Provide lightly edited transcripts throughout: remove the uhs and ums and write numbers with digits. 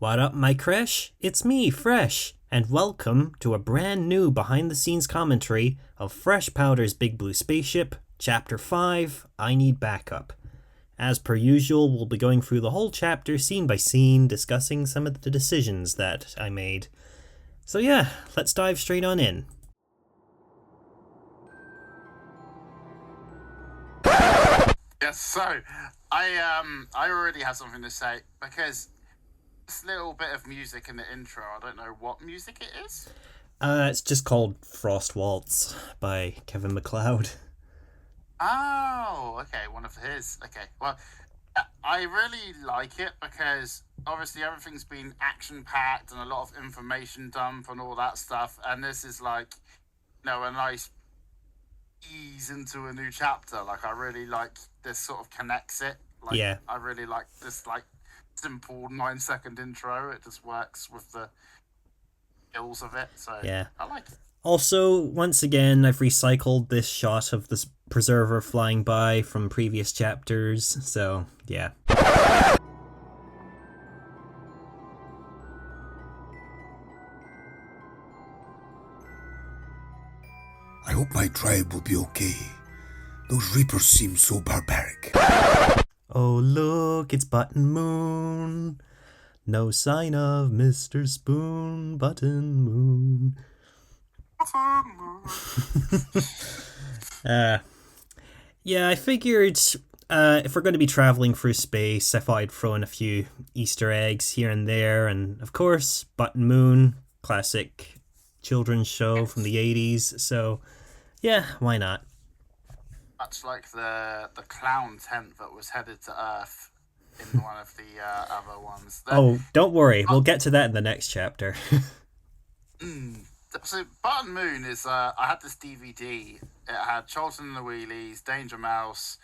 What up, my creche? It's me, Fresh, and welcome to a brand new behind-the-scenes commentary of Fresh Powder's Big Blue Spaceship, Chapter 5, I Need Backup. As per usual, we'll be going through the whole chapter scene by scene, discussing some of the decisions that I made. So yeah, let's dive straight on in. Yes, so I already have something to say because this little bit of music in the intro, I don't know what music it is. It's just called Frost Waltz by Kevin MacLeod. Oh, okay, one of his. Okay, well, I really like it because obviously everything's been action-packed and a lot of information dump and all that stuff, and this is like, a nice ease into a new chapter. Like, I really like this sort of connects it. Like, Yeah. I really like this, like, simple 9-second intro. It just works with the skills of it, so Yeah. I like it. Also, once again, I've recycled this shot of this preserver flying by from previous chapters, so yeah. I hope my tribe will be okay. Those Reapers seem so barbaric. Oh look, it's Button Moon. No sign of Mr. Spoon, Button Moon. Yeah, I figured if we're going to be traveling through space, I thought I'd throw in a few Easter eggs here and there, and of course, Button Moon, classic children's show from the 80s, so yeah, why not? Much like the clown tent that was headed to Earth in one of the other ones. Oh, don't worry, we'll get to that in the next chapter. So Button Moon is, I had this DVD. It had Charlton and the Wheelies, Danger Mouse,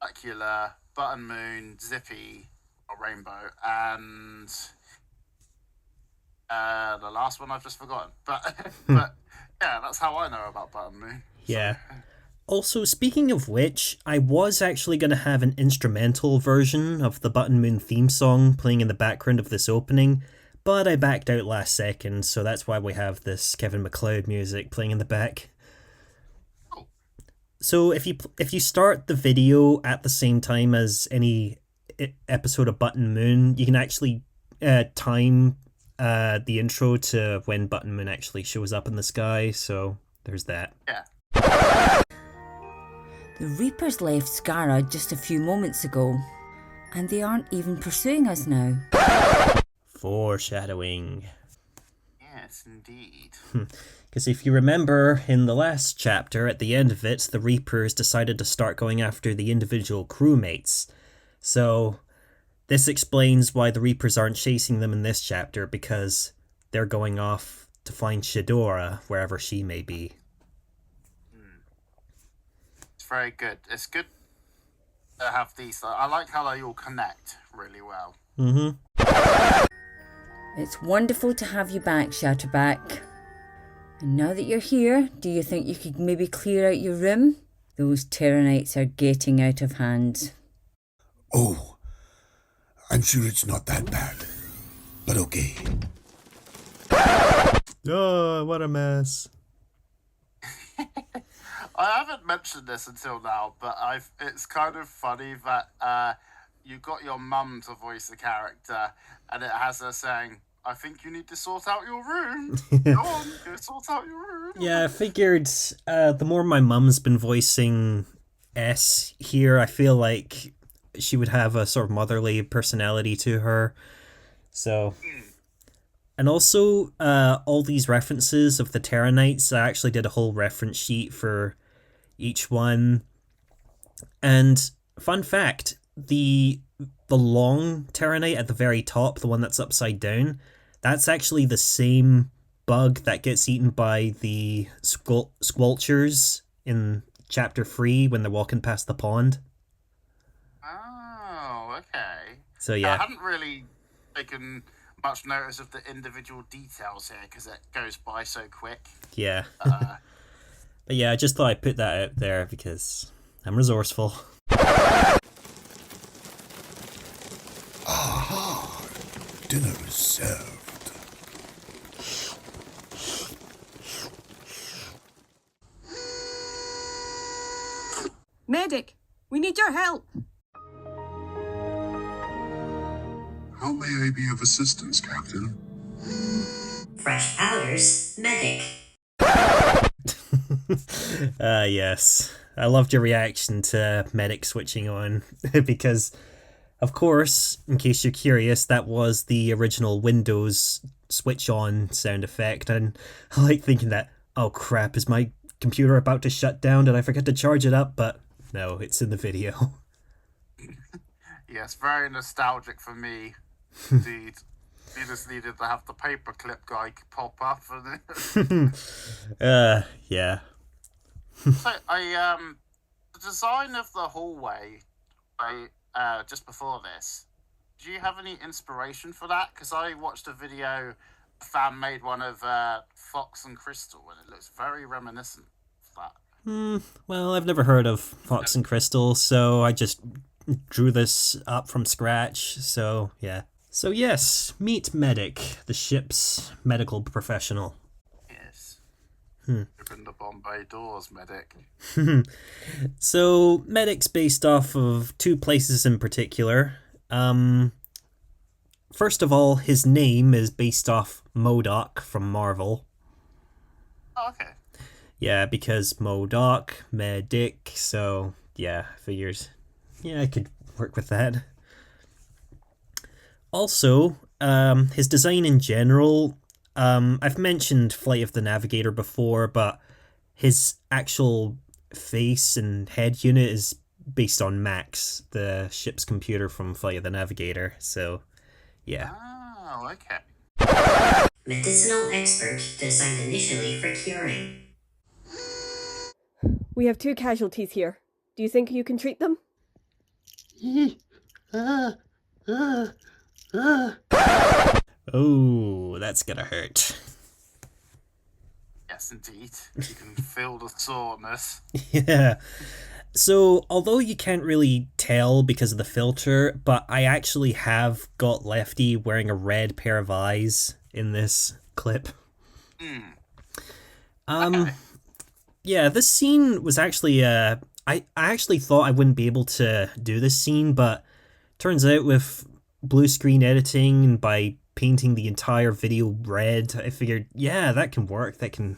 Dracula, Button Moon, Zippy, or Rainbow, and the last one I've just forgotten. But yeah, that's how I know about Button Moon. Yeah. Also, speaking of which, I was actually going to have an instrumental version of the Button Moon theme song playing in the background of this opening, but I backed out last second, so that's why we have this Kevin MacLeod music playing in the back. So if you start the video at the same time as any episode of Button Moon, you can actually time the intro to when Button Moon actually shows up in the sky, so there's that. Yeah. The Reapers left Skara just a few moments ago, and they aren't even pursuing us now. Foreshadowing. Yes, indeed. Because if you remember, in the last chapter, at the end of it, the Reapers decided to start going after the individual crewmates. So, this explains why the Reapers aren't chasing them in this chapter, because they're going off to find Shadora, wherever she may be. It's very good. It's good to have these. I like how they all connect really well. Mm-hmm. It's wonderful to have you back, Shatterback. And now that you're here, do you think you could maybe clear out your room? Those Terranites are getting out of hand. Oh, I'm sure it's not that bad. But okay. Oh, what a mess. I haven't mentioned this until now, but it's kind of funny that you got your mum to voice the character, and it has her saying, I think you need to sort out your room. Go on, go sort out your room. Yeah, I figured the more my mum's been voicing S here, I feel like she would have a sort of motherly personality to her. So... And also, all these references of the Terranites, I actually did a whole reference sheet for each one. And fun fact, the long Terranite at the very top, the one that's upside down, that's actually the same bug that gets eaten by the squelchers in Chapter 3 when they're walking past the pond. Oh, okay. So yeah. I hadn't really taken much notice of the individual details here because it goes by so quick. Yeah. But yeah, I just thought I'd put that out there because I'm resourceful. Aha! dinner is served. Medic, we need your help. How may I be of assistance, Captain? Fresh powders, medic. Yes. I loved your reaction to medic switching on, because, of course, in case you're curious, that was the original Windows switch on sound effect, and I like thinking that, oh crap, is my computer about to shut down? Did I forget to charge it up? But no, it's in the video. Yes, very nostalgic for me, indeed. You just needed to have the paperclip guy pop up for this. Yeah. So, the design of the hallway, just before this, do you have any inspiration for that? Because I watched a video, a fan made one of Fox and Crystal, and it looks very reminiscent of that. Well, I've never heard of Fox and Crystal, so I just drew this up from scratch, so yeah. So yes, meet Medic, the ship's medical professional. Yes. Open the Bombay doors, Medic. So, Medic's based off of two places in particular. First of all, his name is based off MODOK from Marvel. Oh, okay. Yeah, because MODOK, Medic, so yeah, figures. Yeah, I could work with that. Also, his design in general, I've mentioned Flight of the Navigator before, but his actual face and head unit is based on Max, the ship's computer from Flight of the Navigator, so yeah. Oh, okay. Medicinal expert designed initially for curing. We have 2 casualties here. Do you think you can treat them? Oh, that's gonna hurt. Yes, indeed. You can feel the soreness. Yeah. So, although you can't really tell because of the filter, but I actually have got Lefty wearing a red pair of eyes in this clip. Okay. Yeah, this scene was actually, I actually thought I wouldn't be able to do this scene, but turns out with blue screen editing and by painting the entire video red, I figured, yeah, that can work. That can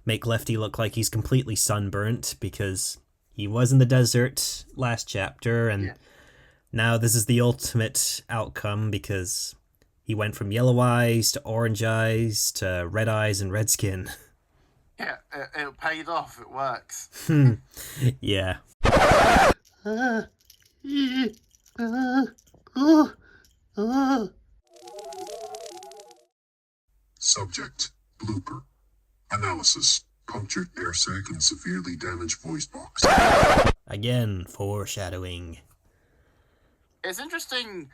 make Lefty look like he's completely sunburnt, because he was in the desert last chapter, and now this is the ultimate outcome, because he went from yellow eyes to orange eyes to red eyes and red skin. Yeah, it paid off. It works. Yeah. Subject, blooper. Analysis, punctured air sac and severely damaged voice box. Again, foreshadowing. It's interesting.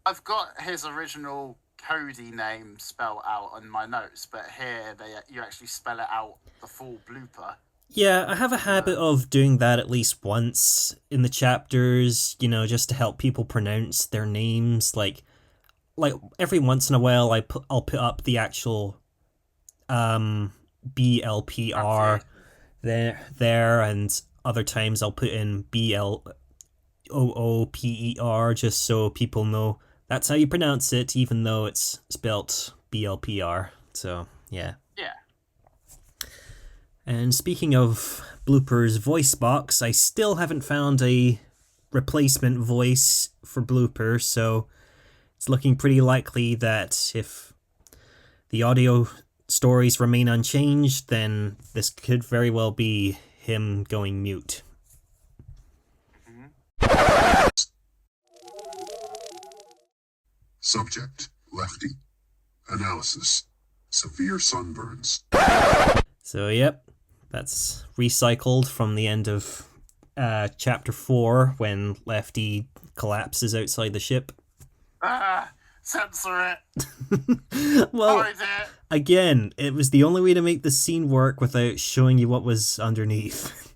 I've got his original Cody name spelled out on my notes, but here you actually spell it out, the full blooper. Yeah, I have a habit of doing that at least once in the chapters, you know, just to help people pronounce their names. Like every once in a while, I'll put up the actual BLPR there, and other times I'll put in BLOOPER, just so people know that's how you pronounce it, even though it's spelt BLPR. So yeah. Yeah. And speaking of Blooper's voice box, I still haven't found a replacement voice for Blooper, so it's looking pretty likely that if the audio stories remain unchanged, then this could very well be him going mute. Subject, Lefty. Analysis, severe sunburns. So yep, that's recycled from the end of chapter 4 when Lefty collapses outside the ship. Censor it. Well, Sorry, dear. again, it was the only way to make the scene work without showing you what was underneath.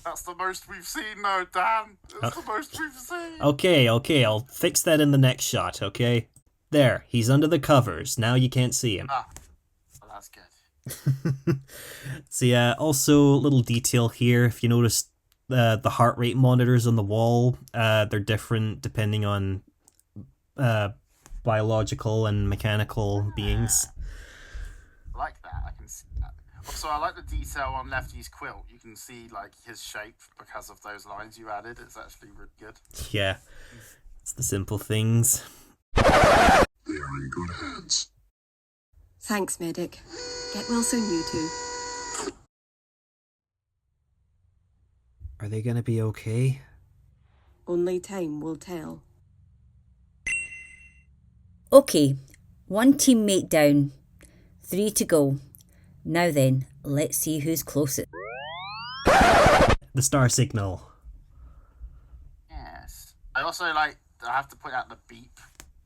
That's the most we've seen, though, Dan. It's the most we've seen. Okay, I'll fix that in the next shot, okay? There, he's under the covers. Now you can't see him. Ah, well, that's good. So yeah, also little detail here. If you notice the heart rate monitors on the wall, they're different depending on biological and mechanical beings. I like that. I can see that. Also, I like the detail on Lefty's quilt. You can see like his shape because of those lines you added. It's actually really good. Yeah, it's the simple things. They are in good hands. Thanks, Medic. Get well soon, you two. Are they gonna be okay? Only time will tell. Okay, 1 teammate down. 3 to go. Now then, let's see who's closest. The star signal. Yes. I also like. I have to point out the beep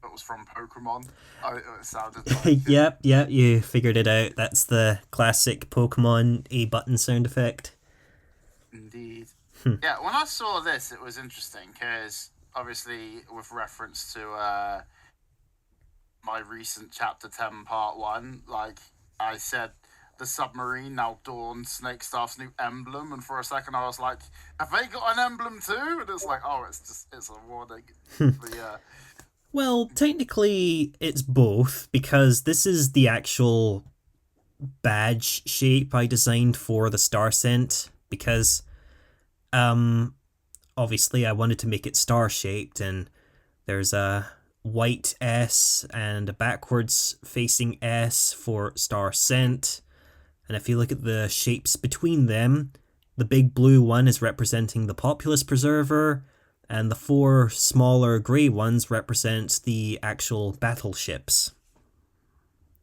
that was from Pokemon. Oh, it sounded like it. Yep, you figured it out. That's the classic Pokemon A button sound effect. Indeed. Yeah, when I saw this, it was interesting because obviously, with reference to my recent Chapter 10 Part 1, like I said, the submarine now dawned Snake Staff's new emblem, and for a second I was like, have they got an emblem too? And it's like, oh, it's a warning. But yeah. Well, technically it's both, because this is the actual badge shape I designed for the star scent, because obviously I wanted to make it star shaped, and there's a white S and a backwards facing S for star scent. And if you look at the shapes between them, the big blue one is representing the Populous Preserver, and the 4 smaller grey ones represent the actual battleships.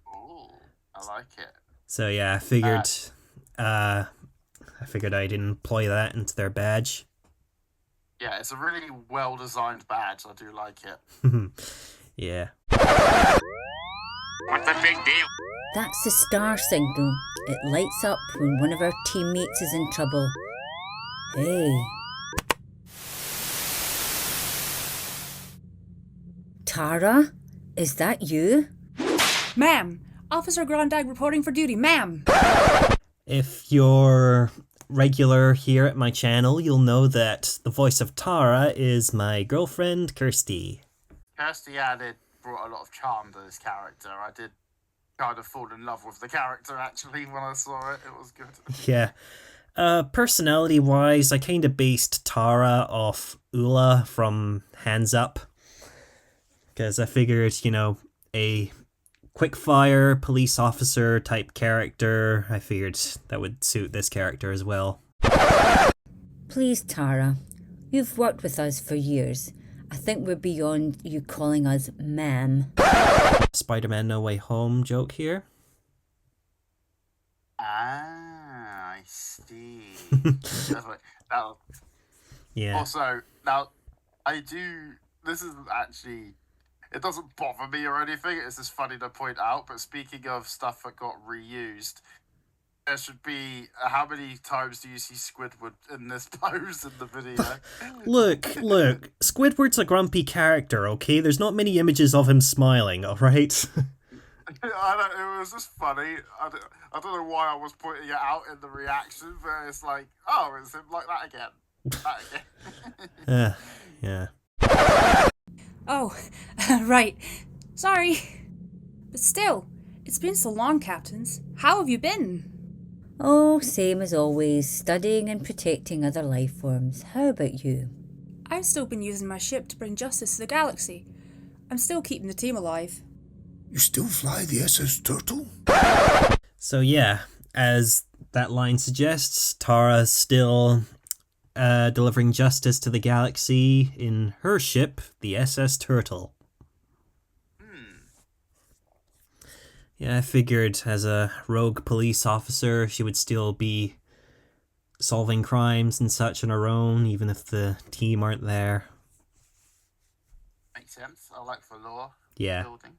Ooh, I like it. So yeah, I figured I'd employ that into their badge. Yeah, it's a really well designed badge. I do like it. Yeah. What's the big deal? That's the star signal. It lights up when one of our teammates is in trouble. Hey. Tara? Is that you? Ma'am! Officer Grondag reporting for duty, ma'am! If you're regular here at my channel, you'll know that the voice of Tara is my girlfriend, Kirsty. Kirsty brought a lot of charm to this character. I did kind of fall in love with the character, actually, when I saw it. It was good. Yeah. Personality-wise, I kind of based Tara off Ula from Hands Up. Because I figured, a quick-fire police officer type character, I figured that would suit this character as well. Please, Tara. You've worked with us for years. I think we're beyond you calling us ma'am. Spider-Man No Way Home joke here. Ah, I see. Yeah. Also, now, this isn't actually, it doesn't bother me or anything, it's just funny to point out, but speaking of stuff that got reused, there should be, how many times do you see Squidward in this pose in the video? Look, Squidward's a grumpy character, okay? There's not many images of him smiling, alright? It was just funny. I don't know why I was pointing it out in the reaction, but it's like, oh, it's him like that again. Yeah. Oh, right. Sorry. But still, it's been so long, Captains. How have you been? Oh, same as always, studying and protecting other life forms. How about you? I've still been using my ship to bring justice to the galaxy. I'm still keeping the team alive. You still fly the SS Turtle? So yeah, as that line suggests, Tara's still delivering justice to the galaxy in her ship, the SS Turtle. Yeah, I figured as a rogue police officer, she would still be solving crimes and such on her own, even if the team aren't there. Makes sense. I like the law. Yeah. Building.